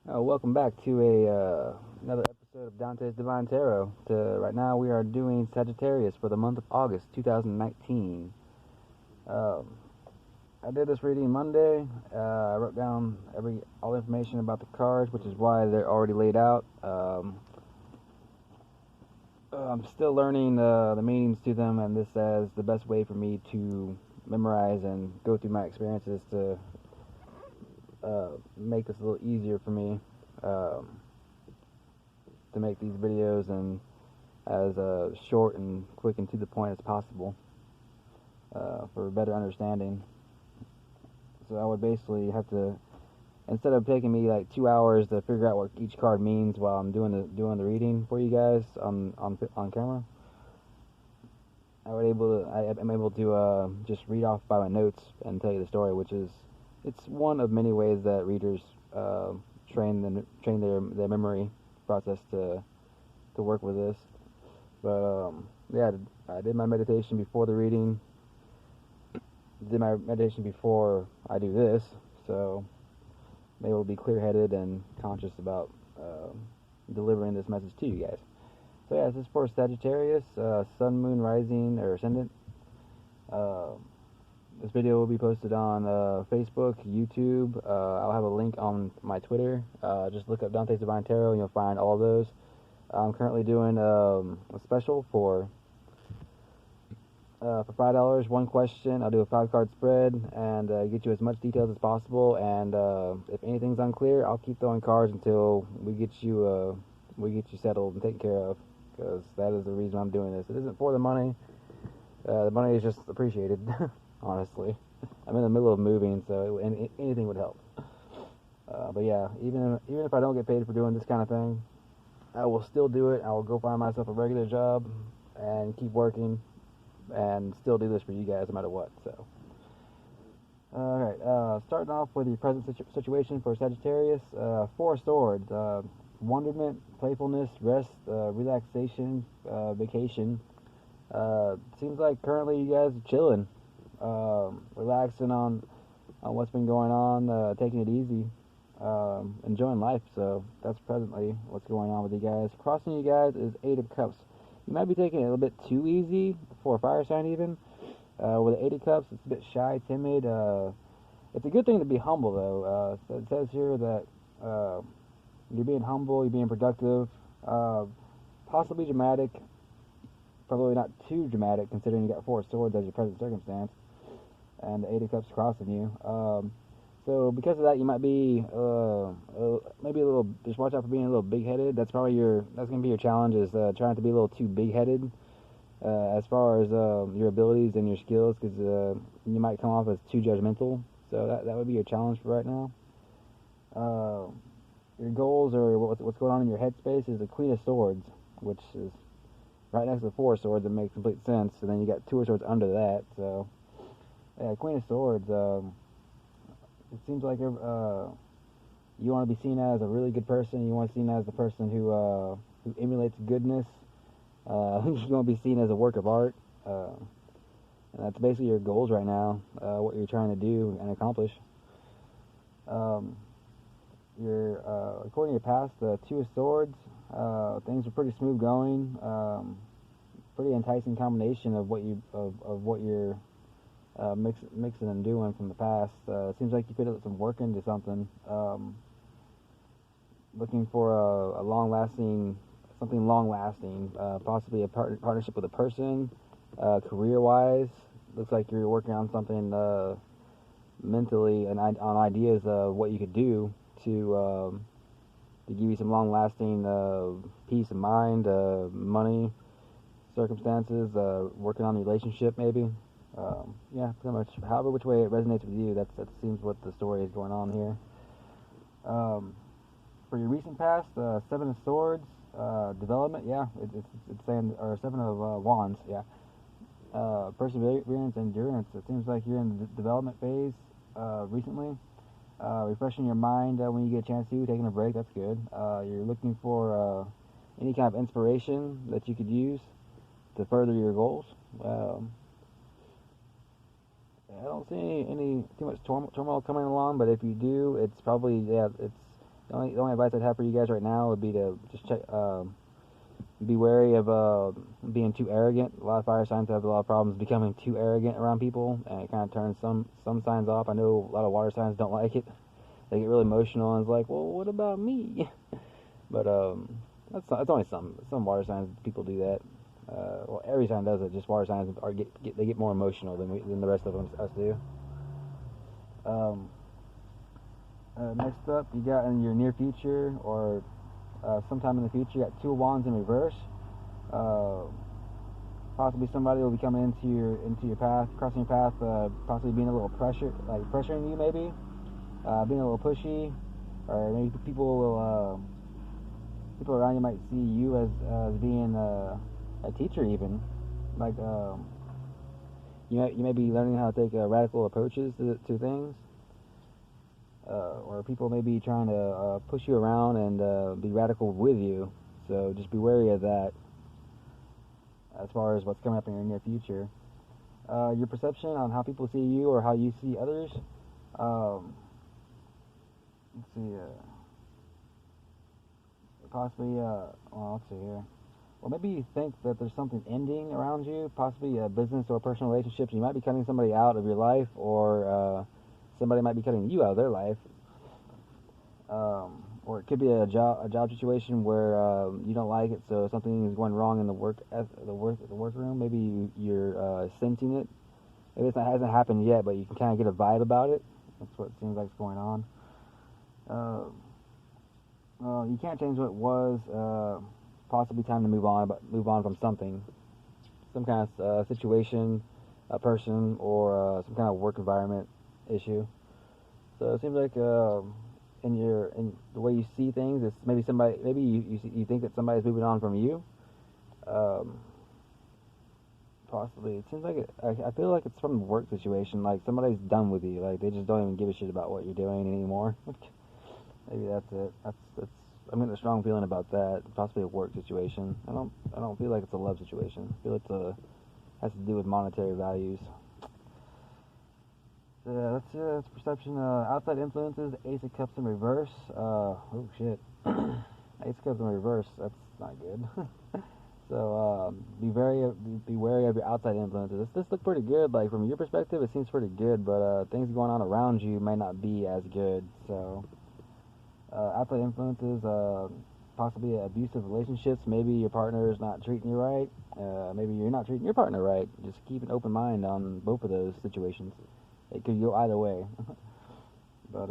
Welcome back to another episode of Dante's Divine Tarot. Right now we are doing Sagittarius for the month of August 2019. Um, I did this reading Monday. I wrote down all the information about the cards, which is why they're already laid out. I'm still learning the meanings to them, and this is the best way for me to memorize and go through my experiences to make this a little easier for me to make these videos and as short and quick and to the point as possible for better understanding. So I would basically have to, instead of taking me like 2 hours to figure out what each card means while I'm doing the reading for you guys on camera, I'm able to just read off by my notes and tell you the story, which is it's one of many ways that readers train their memory process to work with this. But yeah, I did my meditation before the reading. Did my meditation before I do this, so maybe we'll be clear-headed and conscious about delivering this message to you guys. So yeah, this is for Sagittarius, Sun, Moon, Rising, or Ascendant. This video will be posted on Facebook, YouTube. I'll have a link on my Twitter. Just look up Dante's Divine Tarot and you'll find all of those. I'm currently doing a special for $5, one question. I'll do a 5-card spread and get you as much details as possible. And if anything's unclear, I'll keep throwing cards until we get you settled and taken care of. Because that is the reason I'm doing this. It isn't for the money. The money is just appreciated. Honestly, I'm in the middle of moving, so anything would help. But yeah, even if I don't get paid for doing this kind of thing, I will still do it. I will go find myself a regular job and keep working and still do this for you guys no matter what. So, alright, starting off with the present situation for Sagittarius. 4 swords, wonderment, playfulness, rest, relaxation, vacation. Seems like currently you guys are chilling. Relaxing on what's been going on, taking it easy, enjoying life. So that's presently what's going on with you guys. Crossing you guys is 8 of Cups. You might be taking it a little bit too easy for a fire sign even. With the 8 of Cups, it's a bit shy, timid. It's a good thing to be humble though. So it says here that you're being humble, you're being productive, possibly dramatic. Probably not too dramatic considering you got 4 swords as your present circumstance. And the 8 of Cups crossing you. So because of that, you might be maybe a little. Just watch out for being a little big-headed. That's gonna be your challenge, is trying to be a little too big-headed as far as your abilities and your skills, because you might come off as too judgmental. So that would be your challenge for right now. Your goals, or what's going on in your headspace, is the Queen of Swords, which is right next to the 4 swords. That makes complete sense. And then you got 2 swords under that. So yeah, Queen of Swords. It seems like you want to be seen as a really good person. You want to be seen as the person who emulates goodness. You want to be seen as a work of art. And that's basically your goals right now. What you're trying to do and accomplish. According to your past, the 2 of Swords. Things are pretty smooth going. Pretty enticing combination of what you're mixing and doing from the past. It seems like you put some work into something. Looking for something long-lasting, possibly a partnership with a person. Career-wise, looks like you're working on something mentally and on ideas of what you could do to give you some long-lasting peace of mind, money, circumstances, working on a relationship maybe. Yeah, pretty much. However, which way it resonates with you, that seems what the story is going on here. For your recent past, 7 of Swords, development. Yeah, it's saying, or 7 of Wands. Yeah, perseverance, endurance. It seems like you're in the development phase recently. Refreshing your mind when you get a chance to, taking a break. That's good. You're looking for any kind of inspiration that you could use to further your goals. I don't see any too much turmoil coming along, but if you do, it's probably, it's The only advice I'd have for you guys right now would be to just be wary of being too arrogant. A lot of fire signs have a lot of problems becoming too arrogant around people, and it kind of turns some signs off. I know a lot of water signs don't like it. They get really emotional and it's like, well, what about me? But that's only some water signs people do that. Well, every sign does it. Just water signs they get more emotional than the rest of us do. Um, Next up, you got in your near future or sometime in the future, you got two of wands in reverse. Uh, Possibly somebody will be coming into your path, crossing your path, possibly being a little pressuring you, maybe being a little pushy, or maybe people around you might see you as being a teacher, even like you may be learning how to take radical approaches to things. Or people may be trying to push you around and be radical with you. So just be wary of that as far as what's coming up in your near future. Your perception on how people see you or how you see others. Let's see. Possibly. Well, let's see here. Well, maybe you think that there's something ending around you, possibly a business or personal relationships. You might be cutting somebody out of your life, or somebody might be cutting you out of their life. Or it could be a job situation where you don't like it, so something is going wrong in the workroom. Maybe you're sensing it. Maybe it hasn't happened yet, but you can kind of get a vibe about it. That's what it seems like is going on. Well, you can't change what was. Possibly time to move on from something, some kind of situation, a person, or some kind of work environment issue. So it seems like in the way you see things, it's maybe you think that somebody's moving on from you. Possibly. It seems like I feel like it's from the work situation. Like somebody's done with you. Like they just don't even give a shit about what you're doing anymore. Maybe that's it. That's. I'm getting a strong feeling about that. Possibly a work situation. I don't feel like it's a love situation. I feel has to do with monetary values. So yeah, that's perception. Outside influences. Ace of Cups in reverse. Oh shit. Ace of Cups in reverse. That's not good. So be wary of your outside influences. This looks pretty good. Like from your perspective, it seems pretty good, but things going on around you may not be as good. So outside influences, possibly abusive relationships. Maybe your partner is not treating you right. Maybe you're not treating your partner right. Just keep an open mind on both of those situations. It could go either way. But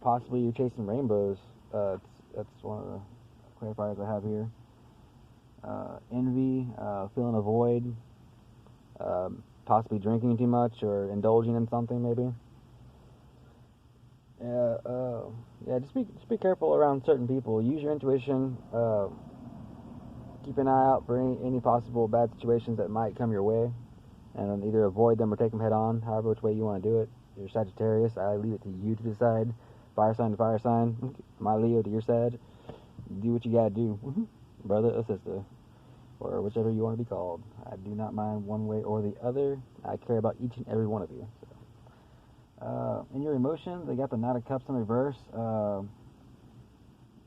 possibly you're chasing rainbows. That's one of the clarifiers I have here. Envy, feeling a void, possibly drinking too much or indulging in something maybe. Yeah, just be careful around certain people. Use your intuition. Keep an eye out for any possible bad situations that might come your way, and then either avoid them or take them head on. However, which way you want to do it. You're Sagittarius. I leave it to you to decide. Fire sign to fire sign. My Leo to your side. Do what you gotta do, brother or sister, or whichever you want to be called. I do not mind one way or the other. I care about each and every one of you. So. In your emotions, they got the Knight of Cups in reverse.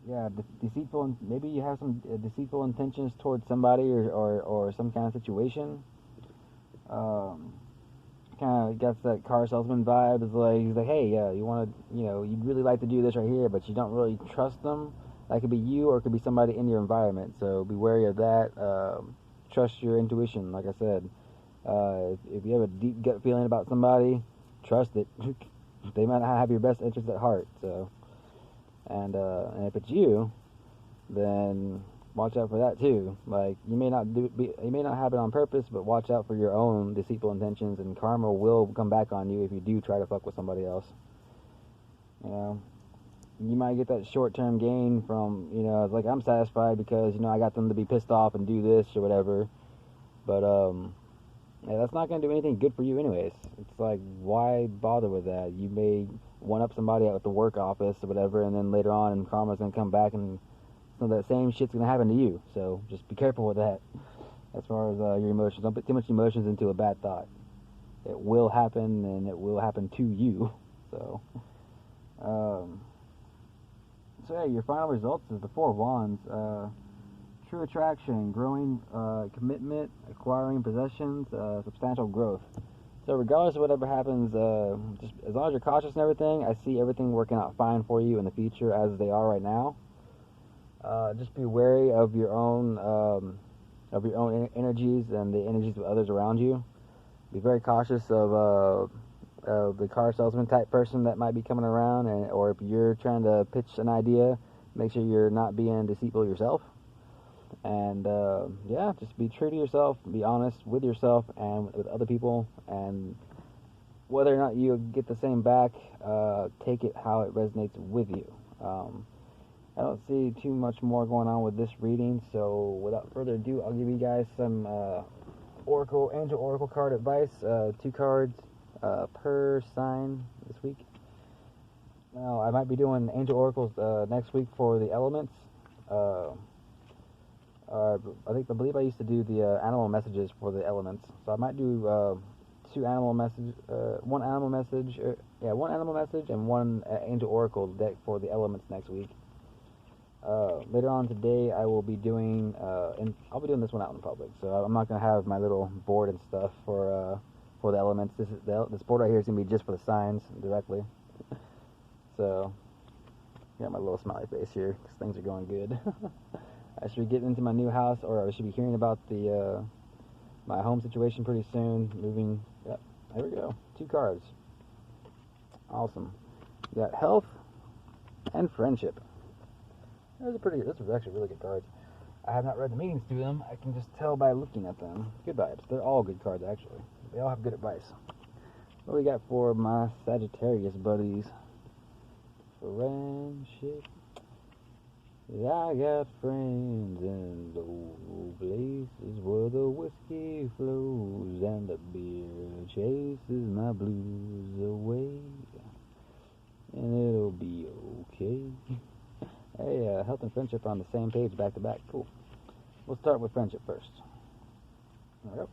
Yeah, deceitful. Maybe you have some deceitful intentions towards somebody or some kind of situation. Kind of gets that car salesman vibe. He's like, hey, you want to, you'd really like to do this right here, but you don't really trust them. That could be you or it could be somebody in your environment. So be wary of that. Trust your intuition, like I said. If you have a deep gut feeling about somebody, trust it. They might not have your best interest at heart. So, and if it's you, then watch out for that too. Like you may not have it on purpose, but watch out for your own deceitful intentions, and karma will come back on you if you do try to fuck with somebody else. You might get that short-term gain from, it's like I'm satisfied because I got them to be pissed off and do this or whatever, but yeah, that's not going to do anything good for you anyways. It's like, why bother with that? You may one-up somebody at the work office or whatever, and then later on karma's going to come back and some of that same shit's going to happen to you. So just be careful with that as far as your emotions. Don't put too much emotions into a bad thought. It will happen, and it will happen to you. So So yeah, your final results is the Four of Wands. True attraction, growing commitment, acquiring possessions, substantial growth. So regardless of whatever happens, just as long as you're cautious and everything, I see everything working out fine for you in the future as they are right now. Just be wary of your own energies and the energies of others around you. Be very cautious of the car salesman type person that might be coming around, or if you're trying to pitch an idea, make sure you're not being deceitful yourself. And yeah, just be true to yourself, be honest with yourself and with other people, and whether or not you get the same back, take it how it resonates with you. I don't see too much more going on with this reading, so without further ado, I'll give you guys some Angel Oracle card advice, 2 cards per sign this week. Now, I might be doing Angel Oracles next week for the elements. I believe I used to do the animal messages for the elements, so I might do 2 animal message, one animal message, one animal message and one Angel Oracle deck for the elements next week. Later on today, I will be doing, and I'll be doing this one out in public, so I'm not gonna have my little board and stuff for the elements. This board right here is gonna be just for the signs directly. So, got my little smiley face here because things are going good. I should be getting into my new house, or I should be hearing about the my home situation pretty soon. Moving. Yep. There we go. 2 cards. Awesome. We got health and friendship. Those are actually really good cards. I have not read the meanings to them. I can just tell by looking at them. Good vibes. They're all good cards, actually. They all have good advice. What do we got for my Sagittarius buddies? Friendship. I got friends in low places where the whiskey flows and the beer chases my blues away, and it'll be okay. Hey, health and friendship are on the same page, back to back. Cool. We'll start with friendship first. There we go.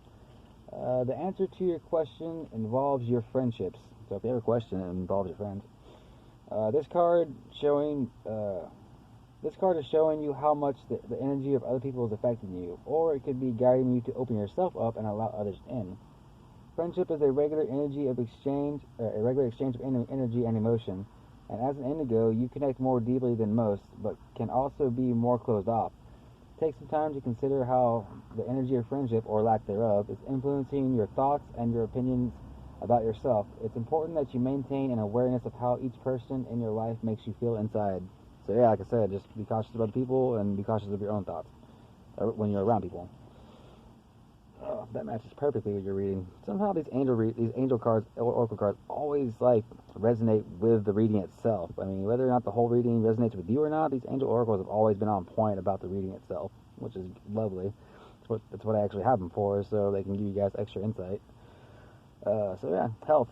The answer to your question involves your friendships. So if you have a question, it involves your friends. This card is showing you how much the energy of other people is affecting you, or it could be guiding you to open yourself up and allow others in. Friendship is a regular exchange of energy and emotion, and as an indigo, you connect more deeply than most, but can also be more closed off. Take some time to consider how the energy of friendship, or lack thereof, is influencing your thoughts and your opinions about yourself. It's important that you maintain an awareness of how each person in your life makes you feel inside. So yeah, like I said, just be cautious of other people and be cautious of your own thoughts when you're around people. Oh, that matches perfectly with your reading. Somehow these angel cards, oracle cards, always like resonate with the reading itself. I mean, whether or not the whole reading resonates with you or not, these angel oracles have always been on point about the reading itself, which is lovely. That's what I actually have them for, so they can give you guys extra insight. So yeah, health.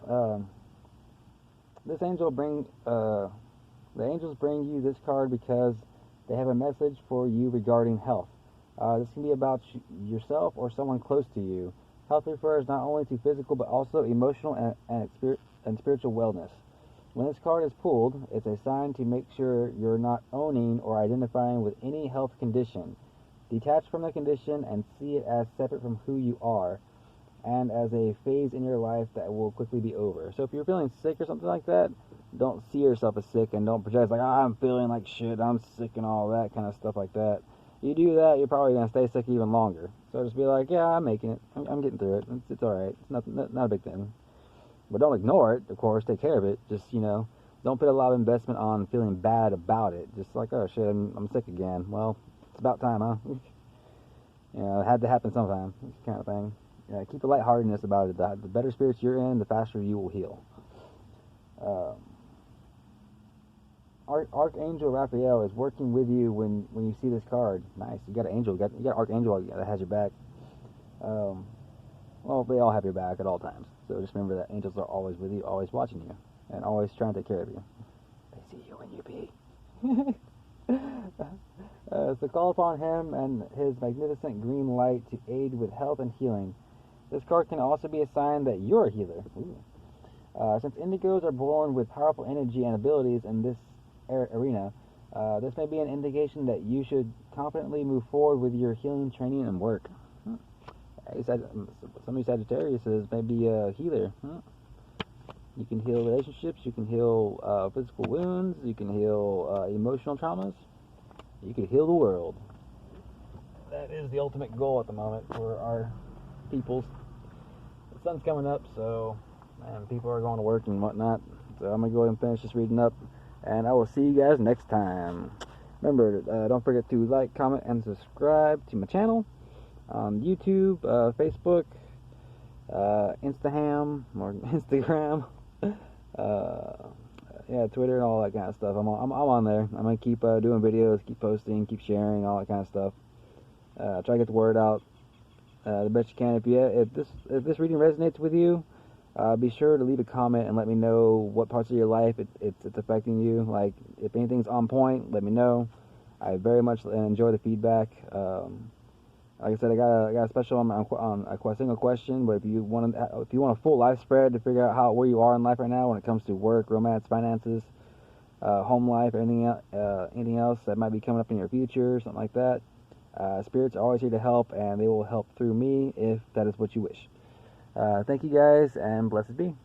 The angels bring you this card because they have a message for you regarding health. This can be about yourself or someone close to you. Health refers not only to physical but also emotional and spiritual wellness. When this card is pulled, it's a sign to make sure you're not owning or identifying with any health condition. Detach from the condition and see it as separate from who you are, and as a phase in your life that will quickly be over. So if you're feeling sick or something like that, don't see yourself as sick and don't project like, I'm feeling like shit, I'm sick and all that kind of stuff like that. You do that, you're probably going to stay sick even longer. So just be like, yeah, I'm making it. I'm getting through it. It's alright. It's not a big thing. But don't ignore it, of course. Take care of it. Just, don't put a lot of investment on feeling bad about it. Just like, oh shit, I'm sick again. Well, it's about time, huh? It had to happen sometime. This kind of thing. Yeah, keep the lightheartedness about it. The better spirits you're in, the faster you will heal. Archangel Raphael is working with you when you see this card. Nice. You got an angel. You got Archangel that has your back. Well, they all have your back at all times. So just remember that angels are always with you, always watching you, and always trying to take care of you. They see you when you pee. So call upon him and his magnificent green light to aid with health and healing. This card can also be a sign that you're a healer. Since indigos are born with powerful energy and abilities in this arena, This may be an indication that you should confidently move forward with your healing training and work. Some of you Sagittarius may be a healer. You can heal relationships, you can heal physical wounds, you can heal emotional traumas, you can heal the world. That is the ultimate goal at the moment for our peoples. The sun's coming up, so people are going to work and whatnot. So I'm going to go ahead and finish this reading up, and I will see you guys next time. Remember, don't forget to like, comment, and subscribe to my channel on YouTube, Facebook, Instagram, or Instagram, yeah, Twitter, and all that kind of stuff. I'm on there. I'm going to keep doing videos, keep posting, keep sharing, all that kind of stuff. Try to get the word out the best you can. If this reading resonates with you, be sure to leave a comment and let me know what parts of your life it's affecting you. Like, if anything's on point, let me know. I very much enjoy the feedback. Like I said, I got a special on a single question. But if you want a full life spread to figure out where you are in life right now when it comes to work, romance, finances, home life, anything else that might be coming up in your future, something like that. Spirits are always here to help, and they will help through me if that is what you wish. Thank you guys, and blessed be.